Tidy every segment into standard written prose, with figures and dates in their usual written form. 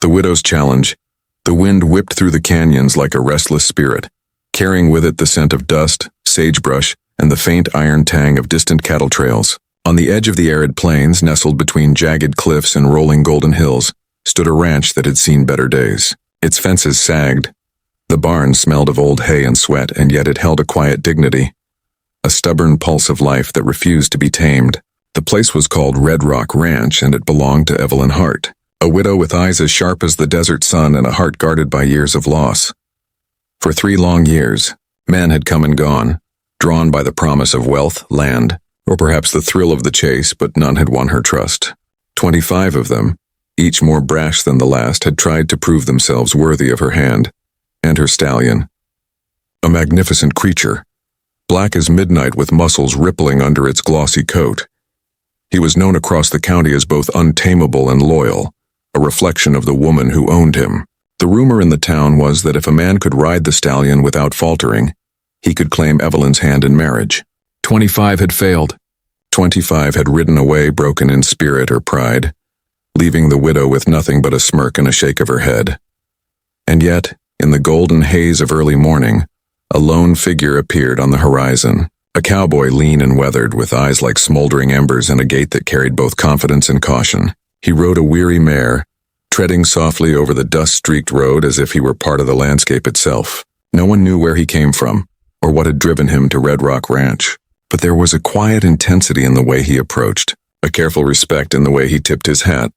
The widow's challenge. The wind whipped through the canyons like a restless spirit, carrying with it the scent of dust, sagebrush, and the faint iron tang of distant cattle trails. On the edge of the arid plains, nestled between jagged cliffs and rolling golden hills, stood a ranch that had seen better days. Its fences sagged. The barn smelled of old hay and sweat, and yet it held a quiet dignity, a stubborn pulse of life that refused to be tamed. The place was called Red Rock Ranch, and it belonged to Evelyn Hart, a widow with eyes as sharp as the desert sun and a heart guarded by years of loss. For 3 long years, men had come and gone, drawn by the promise of wealth, land, or perhaps the thrill of the chase, but none had won her trust. 25 of them, each more brash than the last, had tried to prove themselves worthy of her hand and her stallion. A magnificent creature, black as midnight with muscles rippling under its glossy coat. He was known across the county as both untamable and loyal, a reflection of the woman who owned him. The rumor in the town was that if a man could ride the stallion without faltering, he could claim Evelyn's hand in marriage. 25 had failed. 25 had ridden away broken in spirit or pride, leaving the widow with nothing but a smirk and a shake of her head. And yet, in the golden haze of early morning, a lone figure appeared on the horizon, a cowboy lean and weathered, with eyes like smoldering embers and a gait that carried both confidence and caution. He rode a weary mare, treading softly over the dust-streaked road as if he were part of the landscape itself. No one knew where he came from, or what had driven him to Red Rock Ranch, but there was a quiet intensity in the way he approached, a careful respect in the way he tipped his hat.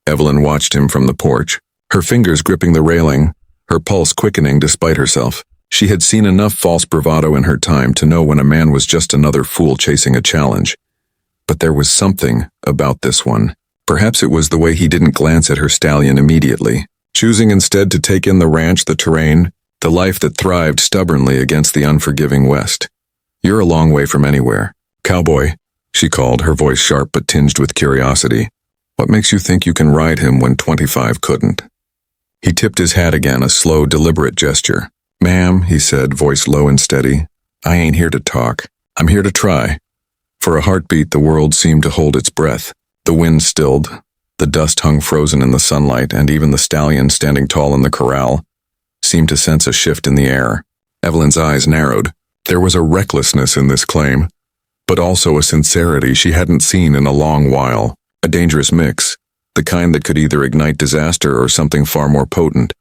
Evelyn watched him from the porch, her fingers gripping the railing, her pulse quickening despite herself. She had seen enough false bravado in her time to know when a man was just another fool chasing a challenge. But there was something about this one. Perhaps it was the way he didn't glance at her stallion immediately, choosing instead to take in the ranch, the terrain, the life that thrived stubbornly against the unforgiving West. "You're a long way from anywhere. Cowboy," she called, her voice sharp but tinged with curiosity. "What makes you think you can ride him when 25 couldn't?" He tipped his hat again, a slow, deliberate gesture. "Ma'am," he said, voice low and steady, "I ain't here to talk. I'm here to try." For a heartbeat, the world seemed to hold its breath. The wind stilled, the dust hung frozen in the sunlight, and even the stallion standing tall in the corral seemed to sense a shift in the air. Evelyn's eyes narrowed. There was a recklessness in this claim, but also a sincerity she hadn't seen in a long while, a dangerous mix, the kind that could either ignite disaster or something far more potent.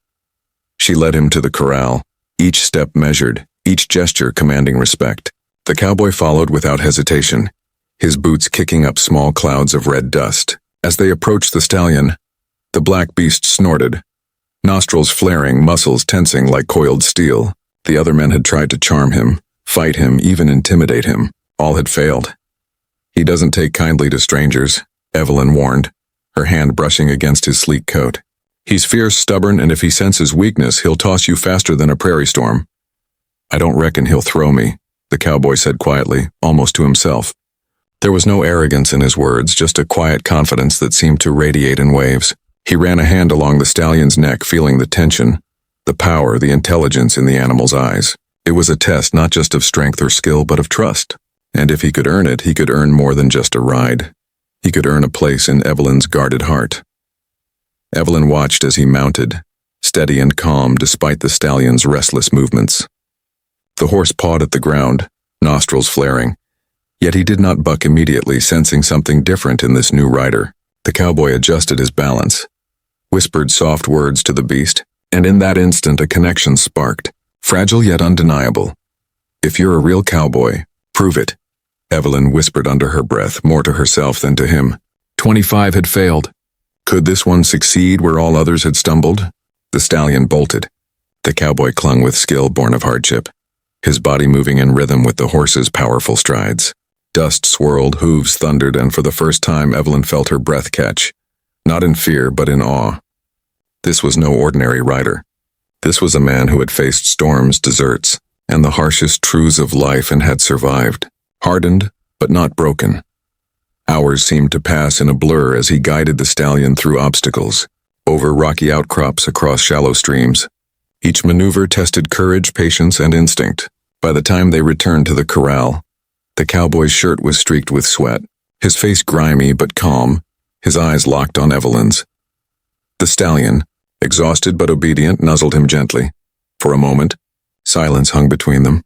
She led him to the corral, each step measured, each gesture commanding respect. The cowboy followed without hesitation, his boots kicking up small clouds of red dust. As they approached the stallion, the black beast snorted, nostrils flaring, muscles tensing like coiled steel. The other men had tried to charm him, fight him, even intimidate him. All had failed. "He doesn't take kindly to strangers," Evelyn warned, her hand brushing against his sleek coat. "He's fierce, stubborn, and if he senses weakness, he'll toss you faster than a prairie storm." "I don't reckon he'll throw me," the cowboy said quietly, almost to himself. There was no arrogance in his words, just a quiet confidence that seemed to radiate in waves. He ran a hand along the stallion's neck, feeling the tension, the power, the intelligence in the animal's eyes. It was a test not just of strength or skill, but of trust. And if he could earn it, he could earn more than just a ride. He could earn a place in Evelyn's guarded heart. Evelyn watched as he mounted, steady and calm despite the stallion's restless movements. The horse pawed at the ground, nostrils flaring. Yet he did not buck immediately, sensing something different in this new rider. The cowboy adjusted his balance, whispered soft words to the beast, and in that instant a connection sparked, fragile yet undeniable. "If you're a real cowboy, prove it," Evelyn whispered under her breath, more to herself than to him. 25 had failed. Could this one succeed where all others had stumbled? The stallion bolted. The cowboy clung with skill born of hardship, his body moving in rhythm with the horse's powerful strides. Dust swirled, hooves thundered, and for the first time Evelyn felt her breath catch, not in fear but in awe. This was no ordinary rider. This was a man who had faced storms, deserts, and the harshest truths of life and had survived, hardened but not broken. Hours seemed to pass in a blur as he guided the stallion through obstacles, over rocky outcrops, across shallow streams. Each maneuver tested courage, patience, and instinct. By the time they returned to the corral, the cowboy's shirt was streaked with sweat, his face grimy but calm, his eyes locked on Evelyn's. The stallion, exhausted but obedient, nuzzled him gently. For a moment, silence hung between them,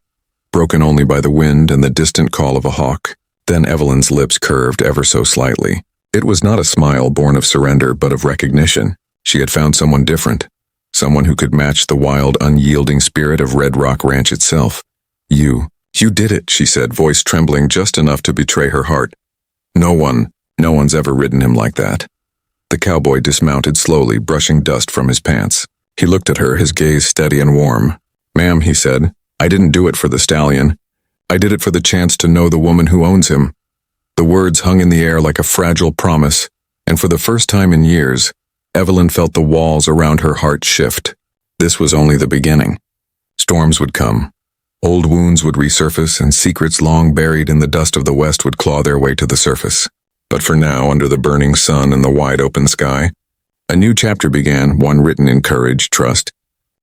broken only by the wind and the distant call of a hawk. Then Evelyn's lips curved ever so slightly. It was not a smile born of surrender but of recognition. She had found someone different, someone who could match the wild, unyielding spirit of Red Rock Ranch itself. You did it, she said, voice trembling just enough to betray her heart. No one's ever ridden him like that. The cowboy dismounted slowly, brushing dust from his pants. He looked at her, his gaze steady and warm. "Ma'am," he said, "I didn't do it for the stallion. I did it for the chance to know the woman who owns him." The words hung in the air like a fragile promise, and for the first time in years, Evelyn felt the walls around her heart shift. This was only the beginning. Storms would come. Old wounds would resurface, and secrets long buried in the dust of the West would claw their way to the surface. But for now, under the burning sun and the wide-open sky, a new chapter began, one written in courage, trust,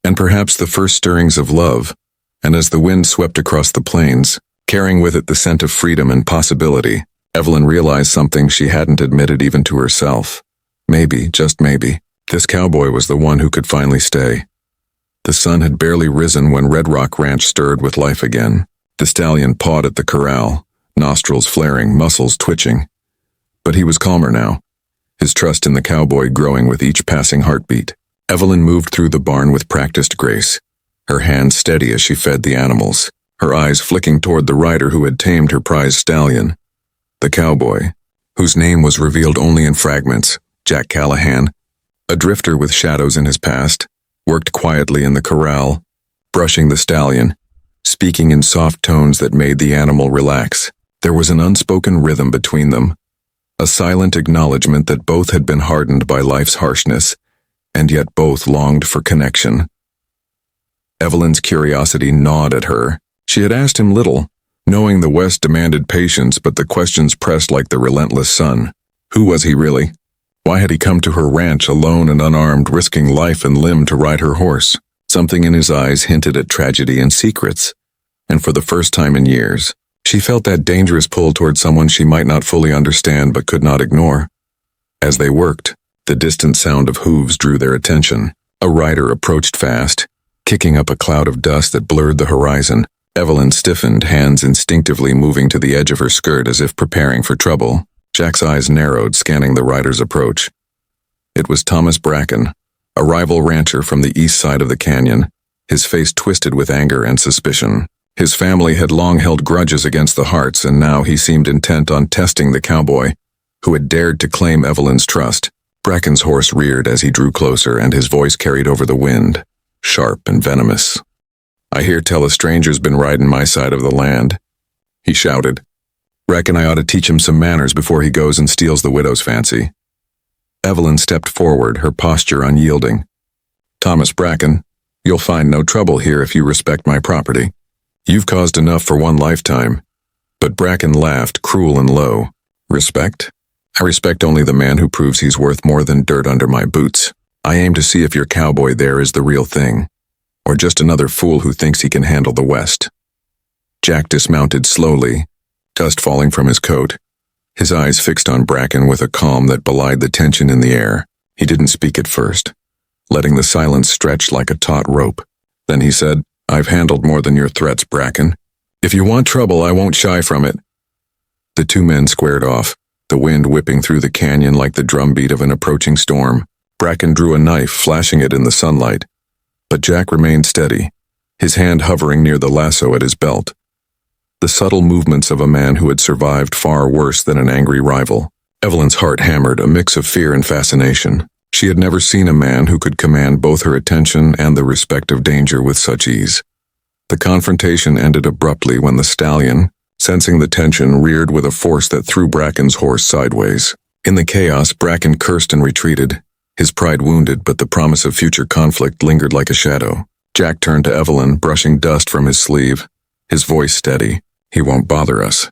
and perhaps the first stirrings of love. And as the wind swept across the plains, carrying with it the scent of freedom and possibility, Evelyn realized something she hadn't admitted even to herself. Maybe, just maybe, this cowboy was the one who could finally stay. The sun had barely risen when Red Rock Ranch stirred with life again. The stallion pawed at the corral, nostrils flaring, muscles twitching. But he was calmer now, his trust in the cowboy growing with each passing heartbeat. Evelyn moved through the barn with practiced grace, her hands steady as she fed the animals, her eyes flicking toward the rider who had tamed her prized stallion. The cowboy, whose name was revealed only in fragments, Jack Callahan, a drifter with shadows in his past, worked quietly in the corral, brushing the stallion, speaking in soft tones that made the animal relax. There was an unspoken rhythm between them, a silent acknowledgement that both had been hardened by life's harshness, and yet both longed for connection. Evelyn's curiosity gnawed at her. She had asked him little, knowing the West demanded patience, but the questions pressed like the relentless sun. Who was he really? Why had he come to her ranch alone and unarmed, risking life and limb to ride her horse? Something in his eyes hinted at tragedy and secrets, and for the first time in years, she felt that dangerous pull toward someone she might not fully understand but could not ignore. As they worked, the distant sound of hooves drew their attention. A rider approached fast, kicking up a cloud of dust that blurred the horizon. Evelyn stiffened, hands instinctively moving to the edge of her skirt as if preparing for trouble. Jack's eyes narrowed, scanning the rider's approach. It was Thomas Bracken, a rival rancher from the east side of the canyon, his face twisted with anger and suspicion. His family had long held grudges against the Harts, and now he seemed intent on testing the cowboy, who had dared to claim Evelyn's trust. Bracken's horse reared as he drew closer, and his voice carried over the wind, sharp and venomous. "I hear tell a stranger's been riding my side of the land," he shouted. "Reckon I ought to teach him some manners before he goes and steals the widow's fancy." Evelyn stepped forward, her posture unyielding. "Thomas Bracken, you'll find no trouble here if you respect my property. You've caused enough for one lifetime." But Bracken laughed, cruel and low. "Respect? I respect only the man who proves he's worth more than dirt under my boots. I aim to see if your cowboy there is the real thing, or just another fool who thinks he can handle the West." Jack dismounted slowly, dust falling from his coat, his eyes fixed on Bracken with a calm that belied the tension in the air. He didn't speak at first, letting the silence stretch like a taut rope. Then he said, "I've handled more than your threats, Bracken. If you want trouble, I won't shy from it." The two men squared off, the wind whipping through the canyon like the drumbeat of an approaching storm. Bracken drew a knife, flashing it in the sunlight. But Jack remained steady, his hand hovering near the lasso at his belt. The subtle movements of a man who had survived far worse than an angry rival. Evelyn's heart hammered, a mix of fear and fascination. She had never seen a man who could command both her attention and the respect of danger with such ease. The confrontation ended abruptly when the stallion, sensing the tension, reared with a force that threw Bracken's horse sideways. In the chaos, Bracken cursed and retreated, his pride wounded, but the promise of future conflict lingered like a shadow. Jack turned to Evelyn, brushing dust from his sleeve, his voice steady. "He won't bother us.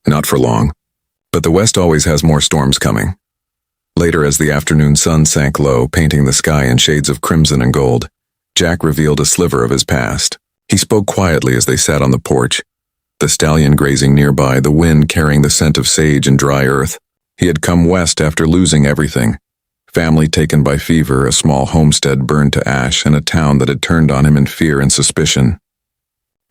Not for long. But the West always has more storms coming." Later, as the afternoon sun sank low, painting the sky in shades of crimson and gold, Jack revealed a sliver of his past. He spoke quietly as they sat on the porch, the stallion grazing nearby, the wind carrying the scent of sage and dry earth. He had come west after losing everything: Family taken by fever, a small homestead burned to ash, and a town that had turned on him in fear and suspicion.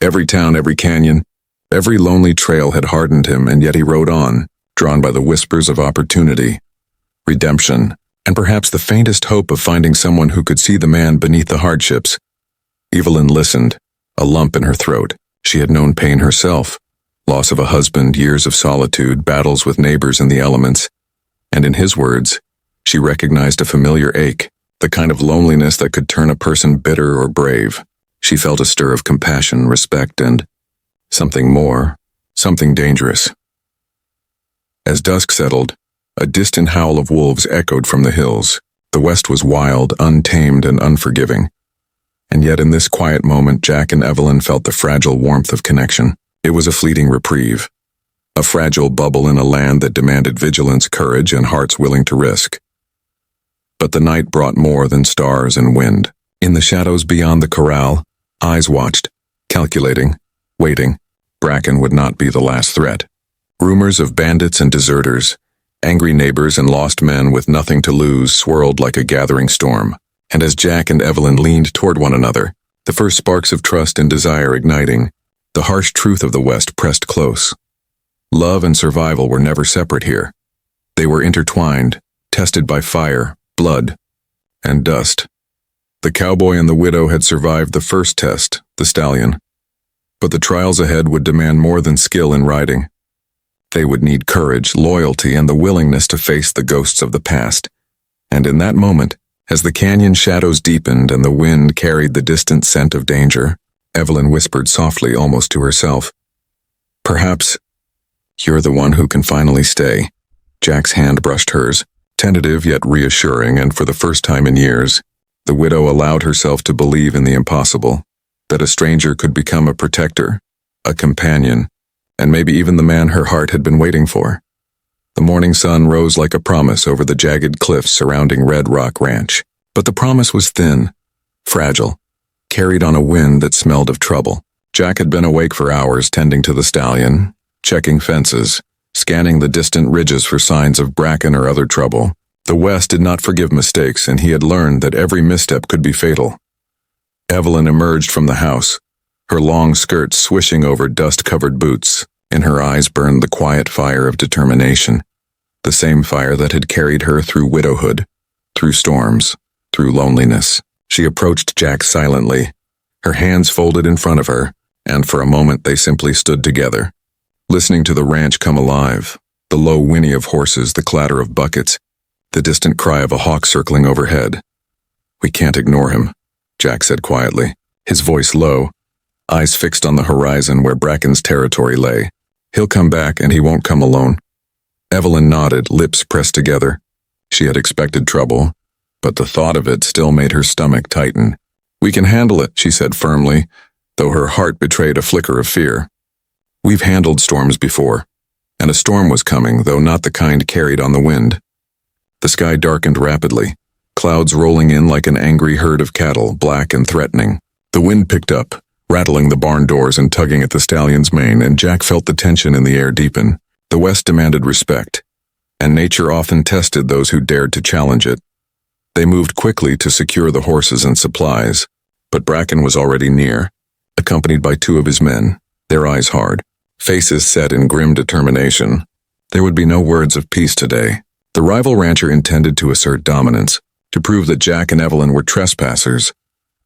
Every town, every canyon, every lonely trail had hardened him, and yet he rode on, drawn by the whispers of opportunity, redemption, and perhaps the faintest hope of finding someone who could see the man beneath the hardships. Evelyn listened, a lump in her throat. She had known pain herself, loss of a husband, years of solitude, battles with neighbors and the elements, and in his words, she recognized a familiar ache, the kind of loneliness that could turn a person bitter or brave. She felt a stir of compassion, respect, and something more, something dangerous. As dusk settled, a distant howl of wolves echoed from the hills. The west was wild, untamed, and unforgiving. And yet in this quiet moment, Jack and Evelyn felt the fragile warmth of connection. It was a fleeting reprieve, a fragile bubble in a land that demanded vigilance, courage, and hearts willing to risk. But the night brought more than stars and wind. In the shadows beyond the corral, eyes watched, calculating, waiting. Bracken would not be the last threat. Rumors of bandits and deserters, angry neighbors and lost men with nothing to lose swirled like a gathering storm. And as Jack and Evelyn leaned toward one another, the first sparks of trust and desire igniting, the harsh truth of the West pressed close. Love and survival were never separate here. They were intertwined, tested by fire, blood, and dust. The cowboy and the widow had survived the first test, the stallion. But the trials ahead would demand more than skill in riding. They would need courage, loyalty, and the willingness to face the ghosts of the past. And in that moment, as the canyon shadows deepened and the wind carried the distant scent of danger, Evelyn whispered softly, almost to herself, "Perhaps you're the one who can finally stay." Jack's hand brushed hers, tentative yet reassuring, and for the first time in years, the widow allowed herself to believe in the impossible, that a stranger could become a protector, a companion, and maybe even the man her heart had been waiting for. The morning sun rose like a promise over the jagged cliffs surrounding Red Rock Ranch, but the promise was thin, fragile, carried on a wind that smelled of trouble. Jack had been awake for hours tending to the stallion, checking fences, scanning the distant ridges for signs of bracken or other trouble. The West did not forgive mistakes, and he had learned that every misstep could be fatal. Evelyn emerged from the house, her long skirt swishing over dust-covered boots. In her eyes burned the quiet fire of determination, the same fire that had carried her through widowhood, through storms, through loneliness. She approached Jack silently, her hands folded in front of her, and for a moment they simply stood together, listening to the ranch come alive, the low whinny of horses, the clatter of buckets, the distant cry of a hawk circling overhead. "We can't ignore him," Jack said quietly, his voice low, eyes fixed on the horizon where Bracken's territory lay. "He'll come back, and he won't come alone." Evelyn nodded, lips pressed together. She had expected trouble, but the thought of it still made her stomach tighten. "We can handle it," she said firmly, though her heart betrayed a flicker of fear. "We've handled storms before, and a storm was coming, though not the kind carried on the wind." The sky darkened rapidly, clouds rolling in like an angry herd of cattle, black and threatening. The wind picked up, rattling the barn doors and tugging at the stallion's mane, and Jack felt the tension in the air deepen. The West demanded respect, and nature often tested those who dared to challenge it. They moved quickly to secure the horses and supplies, but Bracken was already near, accompanied by two of his men, their eyes hard, faces set in grim determination. There would be no words of peace today. The rival rancher intended to assert dominance, to prove that Jack and Evelyn were trespassers,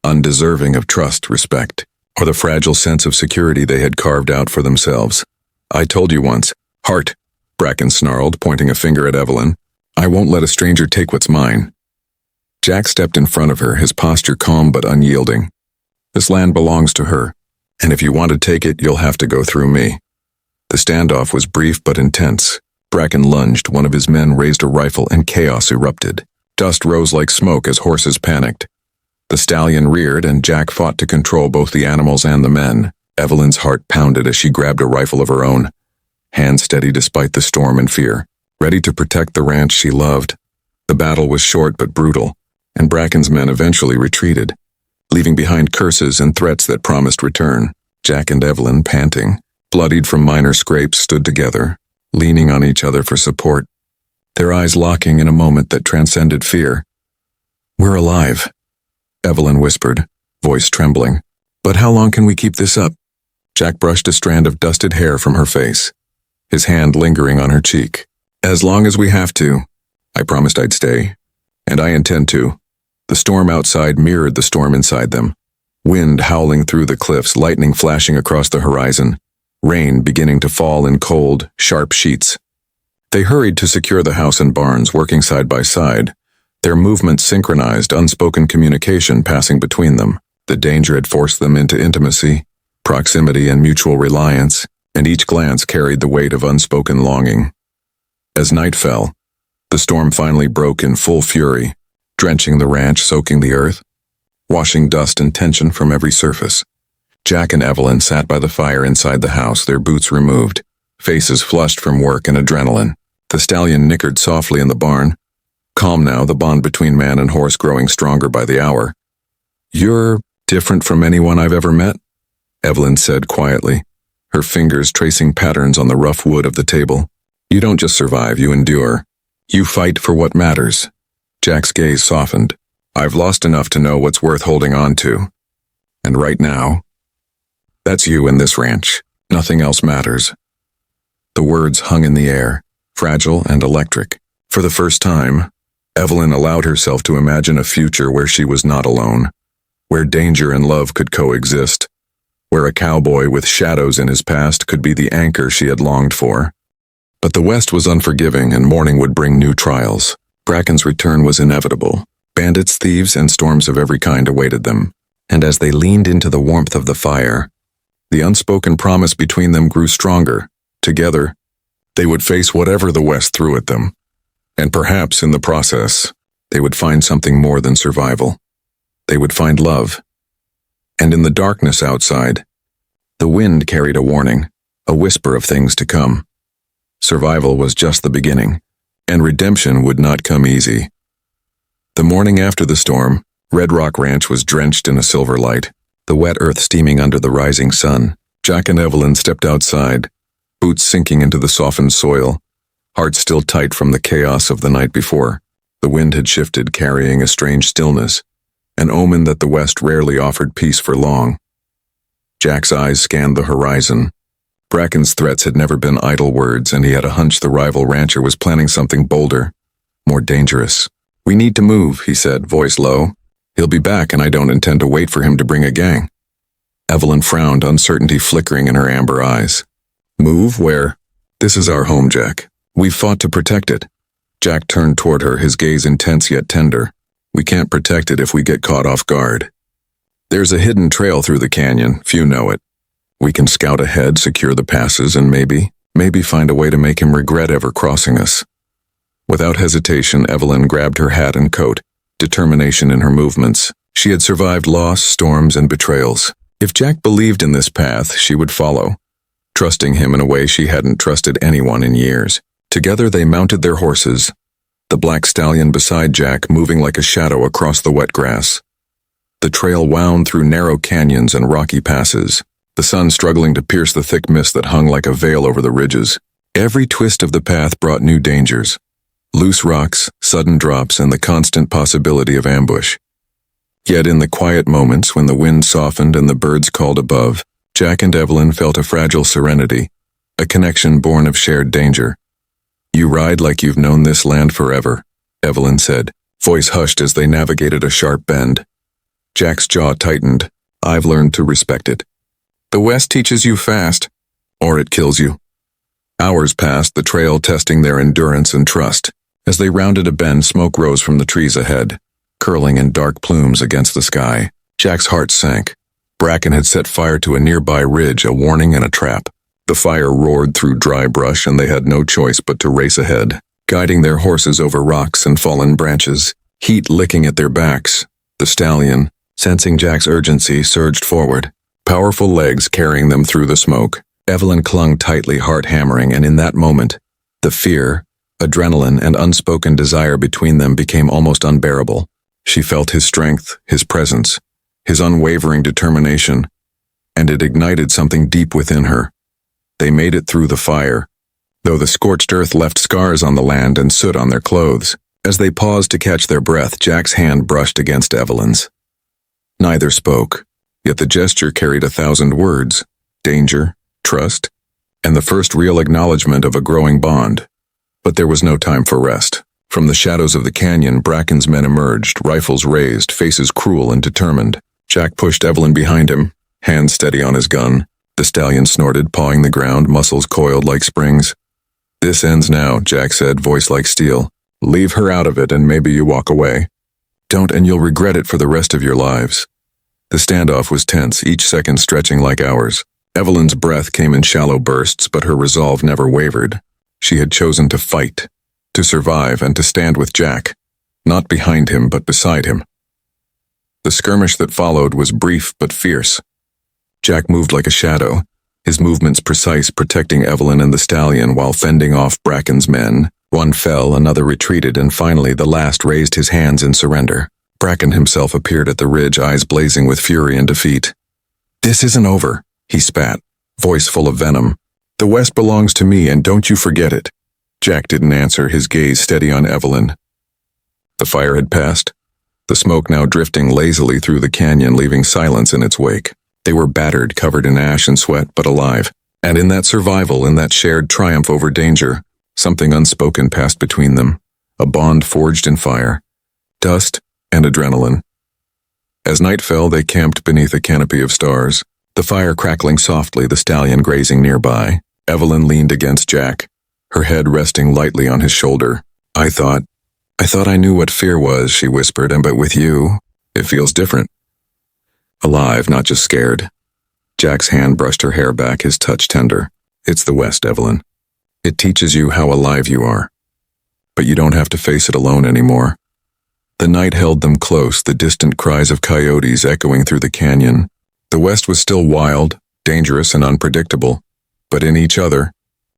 undeserving of trust, respect, or the fragile sense of security they had carved out for themselves. "I told you once, Hart," Bracken snarled, pointing a finger at Evelyn. "I won't let a stranger take what's mine." Jack stepped in front of her, his posture calm but unyielding. "This land belongs to her, and if you want to take it, you'll have to go through me." The standoff was brief but intense. Bracken lunged, one of his men raised a rifle, and chaos erupted. Dust rose like smoke as horses panicked. The stallion reared, and Jack fought to control both the animals and the men. Evelyn's heart pounded as she grabbed a rifle of her own, hands steady despite the storm and fear, ready to protect the ranch she loved. The battle was short but brutal, and Bracken's men eventually retreated, leaving behind curses and threats that promised return. Jack and Evelyn, panting, bloodied from minor scrapes, stood together, leaning on each other for support. their eyes locking in a moment that transcended fear. "We're alive," Evelyn whispered, voice trembling. "But how long can we keep this up?" Jack brushed a strand of dusted hair from her face, his hand lingering on her cheek. "As long as we have to. I promised I'd stay. And I intend to." The storm outside mirrored the storm inside them. Wind howling through the cliffs, lightning flashing across the horizon, rain beginning to fall in cold, sharp sheets. They hurried to secure the house and barns, working side by side, their movements synchronized, unspoken communication passing between them. The danger had forced them into intimacy, proximity, and mutual reliance, and each glance carried the weight of unspoken longing. As night fell, the storm finally broke in full fury, drenching the ranch, soaking the earth, washing dust and tension from every surface. Jack and Evelyn sat by the fire inside the house, their boots removed, faces flushed from work and adrenaline. The stallion nickered softly in the barn, calm now, the bond between man and horse growing stronger by the hour. "You're different from anyone I've ever met," Evelyn said quietly, her fingers tracing patterns on the rough wood of the table. "You don't just survive, you endure. You fight for what matters." Jack's gaze softened. "I've lost enough to know what's worth holding on to. And right now, that's you and this ranch. Nothing else matters." The words hung in the air, fragile and electric. For the first time, Evelyn allowed herself to imagine a future where she was not alone, where danger and love could coexist, where a cowboy with shadows in his past could be the anchor she had longed for. But the West was unforgiving, and morning would bring new trials. Bracken's return was inevitable. Bandits, thieves, and storms of every kind awaited them. And as they leaned into the warmth of the fire, the unspoken promise between them grew stronger. Together, they would face whatever the West threw at them. And perhaps in the process, they would find something more than survival. They would find love. And in the darkness outside, the wind carried a warning, a whisper of things to come. Survival was just the beginning, and redemption would not come easy. The morning after the storm, Red Rock Ranch was drenched in a silver light, the wet earth steaming under the rising sun. Jack and Evelyn stepped outside, boots sinking into the softened soil, hearts still tight from the chaos of the night before. The wind had shifted, carrying a strange stillness, an omen that the West rarely offered peace for long. Jack's eyes scanned the horizon. Bracken's threats had never been idle words, and he had a hunch the rival rancher was planning something bolder, more dangerous. "We need to move," he said, voice low. "He'll be back, and I don't intend to wait for him to bring a gang." Evelyn frowned, uncertainty flickering in her amber eyes. "Move? Where?" "This is our home, Jack. We've fought to protect it." Jack turned toward her, his gaze intense yet tender. "We can't protect it if we get caught off guard. There's a hidden trail through the canyon, few know it. We can scout ahead, secure the passes, and maybe find a way to make him regret ever crossing us." Without hesitation, Evelyn grabbed her hat and coat, determination in her movements. She had survived loss, storms, and betrayals. If Jack believed in this path, she would follow, trusting him in a way she hadn't trusted anyone in years. Together they mounted their horses, the black stallion beside Jack moving like a shadow across the wet grass. The trail wound through narrow canyons and rocky passes, the sun struggling to pierce the thick mist that hung like a veil over the ridges. Every twist of the path brought new dangers, loose rocks, sudden drops, and the constant possibility of ambush. Yet in the quiet moments when the wind softened and the birds called above, Jack and Evelyn felt a fragile serenity, a connection born of shared danger. "You ride like you've known this land forever," Evelyn said, voice hushed as they navigated a sharp bend. Jack's jaw tightened. "I've learned to respect it. The West teaches you fast, or it kills you." Hours passed, the trail testing their endurance and trust. As they rounded a bend, smoke rose from the trees ahead, curling in dark plumes against the sky. Jack's heart sank. Bracken had set fire to a nearby ridge, a warning and a trap. The fire roared through dry brush, and they had no choice but to race ahead, guiding their horses over rocks and fallen branches, heat licking at their backs. The stallion, sensing Jack's urgency, surged forward, powerful legs carrying them through the smoke. Evelyn clung tightly, heart hammering, and in that moment, the fear, adrenaline, and unspoken desire between them became almost unbearable. She felt his strength, his presence, his unwavering determination, and it ignited something deep within her. They made it through the fire, though the scorched earth left scars on the land and soot on their clothes. As they paused to catch their breath, Jack's hand brushed against Evelyn's. Neither spoke, yet the gesture carried 1,000 words: danger, trust, and the first real acknowledgement of a growing bond. But there was no time for rest. From the shadows of the canyon, Bracken's men emerged, rifles raised, faces cruel and determined. Jack pushed Evelyn behind him, hands steady on his gun. The stallion snorted, pawing the ground, muscles coiled like springs. "This ends now," Jack said, voice like steel. "Leave her out of it and maybe you walk away. Don't and you'll regret it for the rest of your lives." The standoff was tense, each second stretching like hours. Evelyn's breath came in shallow bursts, but her resolve never wavered. She had chosen to fight, to survive, and to stand with Jack, not behind him but beside him. The skirmish that followed was brief but fierce. Jack moved like a shadow, his movements precise, protecting Evelyn and the stallion while fending off Bracken's men. One fell, another retreated, and finally the last raised his hands in surrender. Bracken himself appeared at the ridge, eyes blazing with fury and defeat. "This isn't over," he spat, voice full of venom. "The West belongs to me, and don't you forget it." Jack didn't answer, his gaze steady on Evelyn. The fire had passed, the smoke now drifting lazily through the canyon, leaving silence in its wake. They were battered, covered in ash and sweat, but alive. And in that survival, in that shared triumph over danger, something unspoken passed between them, a bond forged in fire, dust, and adrenaline. As night fell, they camped beneath a canopy of stars, the fire crackling softly, the stallion grazing nearby. Evelyn leaned against Jack, her head resting lightly on his shoulder. I thought I knew what fear was," she whispered, "but with you, it feels different. Alive, not just scared." Jack's hand brushed her hair back, his touch tender. "It's the West, Evelyn. It teaches you how alive you are. But you don't have to face it alone anymore." The night held them close, the distant cries of coyotes echoing through the canyon. The West was still wild, dangerous, and unpredictable, but in each other,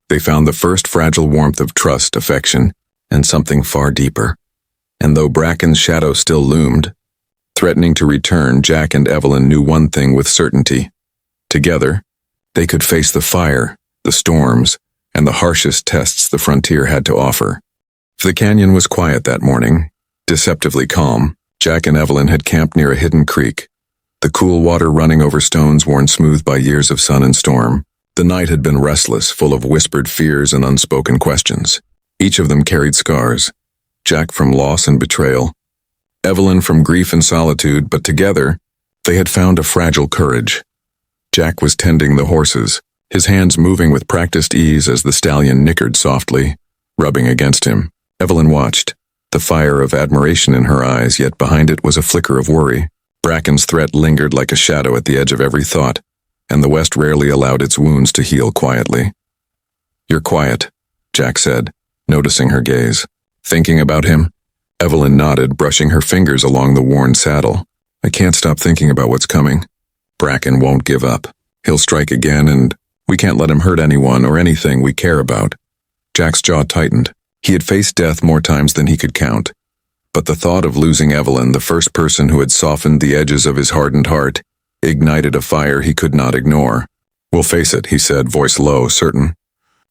they found the first fragile warmth of trust, affection, and something far deeper. And though Bracken's shadow still loomed, threatening to return, Jack and Evelyn knew one thing with certainty. Together, they could face the fire, the storms, and the harshest tests the frontier had to offer. The canyon was quiet that morning, deceptively calm. Jack and Evelyn had camped near a hidden creek, the cool water running over stones worn smooth by years of sun and storm. The night had been restless, full of whispered fears and unspoken questions. Each of them carried scars, Jack from loss and betrayal, Evelyn from grief and solitude, but together, they had found a fragile courage. Jack was tending the horses, his hands moving with practiced ease as the stallion nickered softly, rubbing against him. Evelyn watched, the fire of admiration in her eyes, yet behind it was a flicker of worry. Bracken's threat lingered like a shadow at the edge of every thought, and the West rarely allowed its wounds to heal quietly. "You're quiet," Jack said, noticing her gaze. "Thinking about him?" Evelyn nodded, brushing her fingers along the worn saddle. "I can't stop thinking about what's coming. Bracken won't give up. He'll strike again, and we can't let him hurt anyone or anything we care about." Jack's jaw tightened. He had faced death more times than he could count. But the thought of losing Evelyn, the first person who had softened the edges of his hardened heart, ignited a fire he could not ignore. "We'll face it," he said, voice low, certain.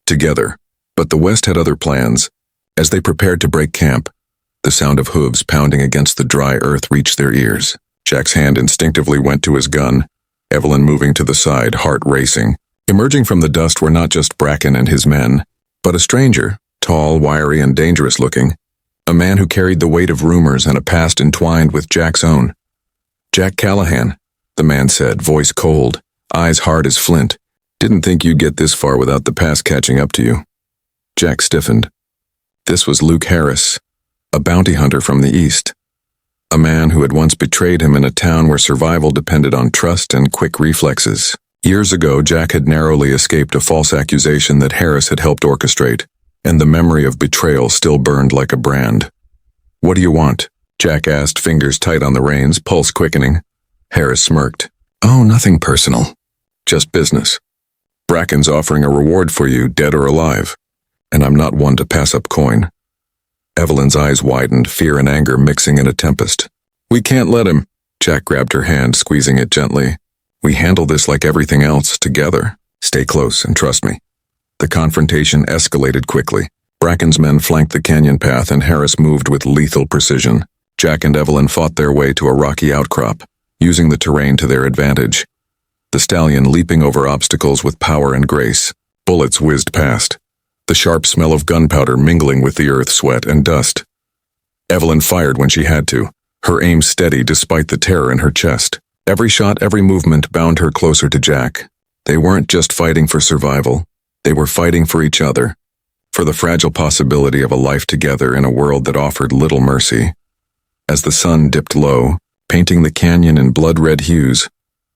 "Together." But the West had other plans. As they prepared to break camp, the sound of hooves pounding against the dry earth reached their ears. Jack's hand instinctively went to his gun, Evelyn moving to the side, heart racing. Emerging from the dust were not just Bracken and his men, but a stranger, tall, wiry, and dangerous-looking, a man who carried the weight of rumors and a past entwined with Jack's own. "Jack Callahan," the man said, voice cold, eyes hard as flint. "Didn't think you'd get this far without the past catching up to you." Jack stiffened. This was Luke Harris, a bounty hunter from the East, a man who had once betrayed him in a town where survival depended on trust and quick reflexes. Years ago, Jack had narrowly escaped a false accusation that Harris had helped orchestrate, and the memory of betrayal still burned like a brand. "What do you want?" Jack asked, fingers tight on the reins, pulse quickening. Harris smirked. "Oh, nothing personal. Just business. Bracken's offering a reward for you, dead or alive, and I'm not one to pass up coin." Evelyn's eyes widened, fear and anger mixing in a tempest. "We can't let him." Jack grabbed her hand, squeezing it gently. "We handle this like everything else, together. Stay close and trust me." The confrontation escalated quickly. Bracken's men flanked the canyon path and Harris moved with lethal precision. Jack and Evelyn fought their way to a rocky outcrop, using the terrain to their advantage. The stallion leaping over obstacles with power and grace. Bullets whizzed past, the sharp smell of gunpowder mingling with the earth, sweat, and dust. Evelyn fired when she had to, her aim steady despite the terror in her chest. Every shot, every movement bound her closer to Jack. They weren't just fighting for survival, they were fighting for each other, for the fragile possibility of a life together in a world that offered little mercy. As the sun dipped low, painting the canyon in blood-red hues,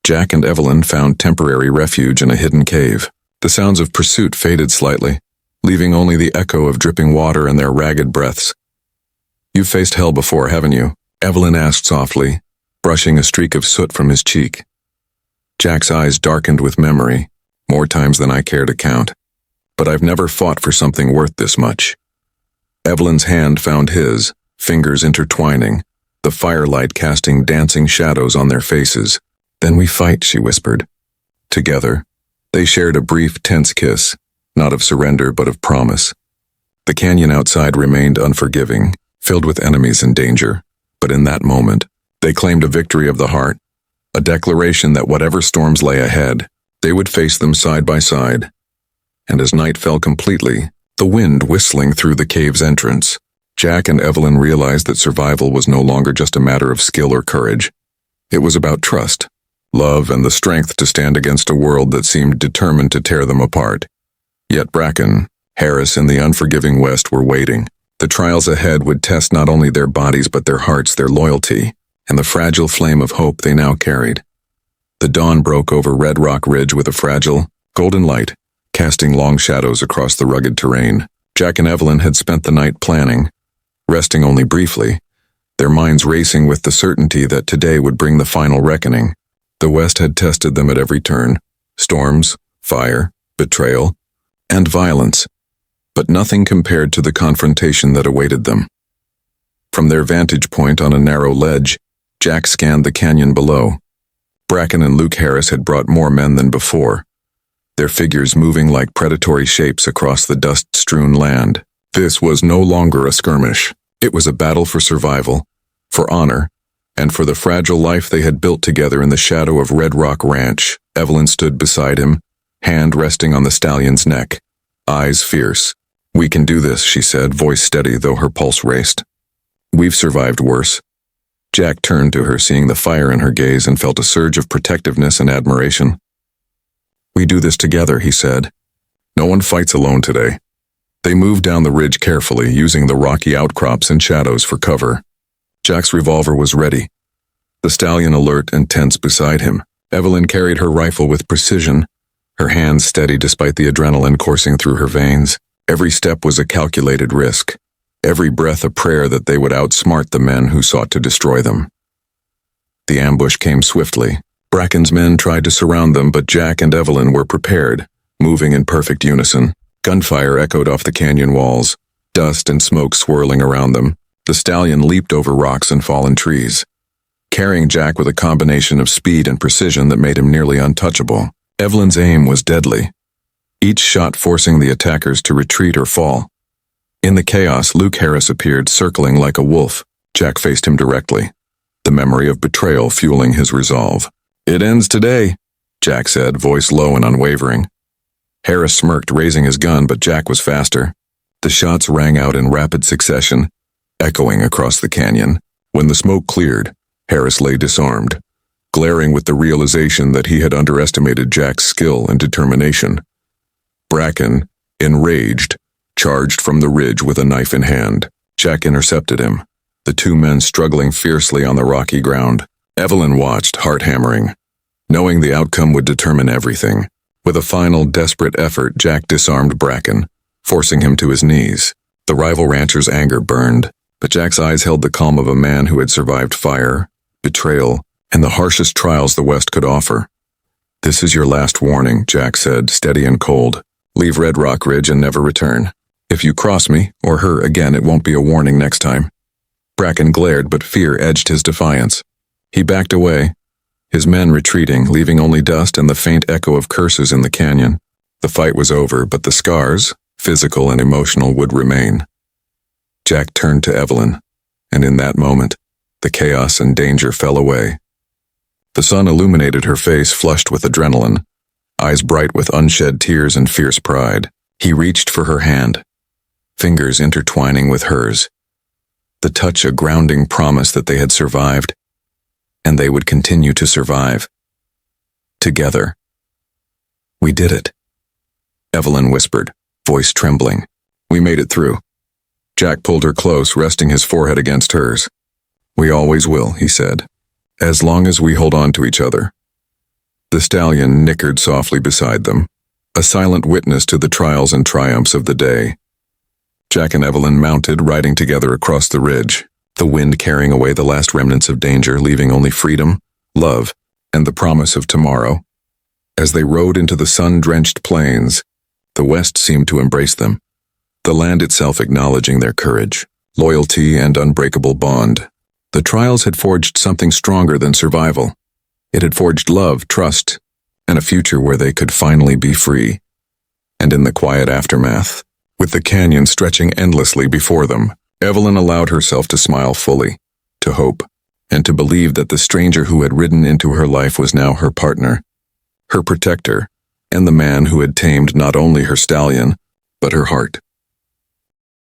Jack and Evelyn found temporary refuge in a hidden cave. The sounds of pursuit faded slightly, leaving only the echo of dripping water and their ragged breaths. "You've faced hell before, haven't you?" Evelyn asked softly, brushing a streak of soot from his cheek. Jack's eyes darkened with memory, more times than I care to count. "But I've never fought for something worth this much." Evelyn's hand found his, fingers intertwining, the firelight casting dancing shadows on their faces. "Then we fight," she whispered. Together, they shared a brief, tense kiss, not of surrender but of promise. The canyon outside remained unforgiving, filled with enemies and danger, but in that moment, they claimed a victory of the heart, a declaration that whatever storms lay ahead, they would face them side by side. And as night fell completely, the wind whistling through the cave's entrance, Jack and Evelyn realized that survival was no longer just a matter of skill or courage. It was about trust, love, and the strength to stand against a world that seemed determined to tear them apart. Yet Bracken, Harris, and the unforgiving West were waiting. The trials ahead would test not only their bodies but their hearts, their loyalty, and the fragile flame of hope they now carried. The dawn broke over Red Rock Ridge with a fragile, golden light, casting long shadows across the rugged terrain. Jack and Evelyn had spent the night planning, resting only briefly, their minds racing with the certainty that today would bring the final reckoning. The West had tested them at every turn: storms, fire, betrayal, and violence, but nothing compared to the confrontation that awaited them. From their vantage point on a narrow ledge, Jack scanned the canyon below. Bracken and Luke Harris had brought more men than before, their figures moving like predatory shapes across the dust-strewn land. This was no longer a skirmish. It was a battle for survival, for honor, and for the fragile life they had built together in the shadow of Red Rock Ranch. Evelyn stood beside him, hand resting on the stallion's neck, eyes fierce. "We can do this," she said, voice steady though her pulse raced. "We've survived worse." Jack turned to her, seeing the fire in her gaze, and felt a surge of protectiveness and admiration. "We do this together," he said. "No one fights alone today." They moved down the ridge carefully, using the rocky outcrops and shadows for cover. Jack's revolver was ready, the stallion alert and tense beside him. Evelyn carried her rifle with precision, her hands steady despite the adrenaline coursing through her veins. Every step was a calculated risk, every breath a prayer that they would outsmart the men who sought to destroy them. The ambush came swiftly. Bracken's men tried to surround them, but Jack and Evelyn were prepared, moving in perfect unison. Gunfire echoed off the canyon walls, dust and smoke swirling around them. The stallion leaped over rocks and fallen trees, carrying Jack with a combination of speed and precision that made him nearly untouchable. Evelyn's aim was deadly, each shot forcing the attackers to retreat or fall. In the chaos, Luke Harris appeared, circling like a wolf. Jack faced him directly, the memory of betrayal fueling his resolve. "It ends today," Jack said, voice low and unwavering. Harris smirked, raising his gun, but Jack was faster. The shots rang out in rapid succession, echoing across the canyon. When the smoke cleared, Harris lay disarmed, glaring with the realization that he had underestimated Jack's skill and determination. Bracken, enraged, charged from the ridge with a knife in hand. Jack intercepted him, the two men struggling fiercely on the rocky ground. Evelyn watched, heart hammering, knowing the outcome would determine everything. With a final, desperate effort, Jack disarmed Bracken, forcing him to his knees. The rival rancher's anger burned, but Jack's eyes held the calm of a man who had survived fire, betrayal, and the harshest trials the West could offer. "This is your last warning," Jack said, steady and cold. "Leave Red Rock Ridge and never return. If you cross me, or her again, it won't be a warning next time." Bracken glared, but fear edged his defiance. He backed away, his men retreating, leaving only dust and the faint echo of curses in the canyon. The fight was over, but the scars, physical and emotional, would remain. Jack turned to Evelyn, and in that moment, the chaos and danger fell away. The sun illuminated her face, flushed with adrenaline, eyes bright with unshed tears and fierce pride. He reached for her hand, fingers intertwining with hers, the touch a grounding promise that they had survived, and they would continue to survive. Together. "We did it," Evelyn whispered, voice trembling. "We made it through." Jack pulled her close, resting his forehead against hers. "We always will," he said, "as long as we hold on to each other." The stallion nickered softly beside them, a silent witness to the trials and triumphs of the day. Jack and Evelyn mounted, riding together across the ridge, the wind carrying away the last remnants of danger, leaving only freedom, love, and the promise of tomorrow. As they rode into the sun-drenched plains, the West seemed to embrace them, the land itself acknowledging their courage, loyalty, and unbreakable bond. The trials had forged something stronger than survival. It had forged love, trust, and a future where they could finally be free. And in the quiet aftermath, with the canyon stretching endlessly before them, Evelyn allowed herself to smile fully, to hope, and to believe that the stranger who had ridden into her life was now her partner, her protector, and the man who had tamed not only her stallion, but her heart.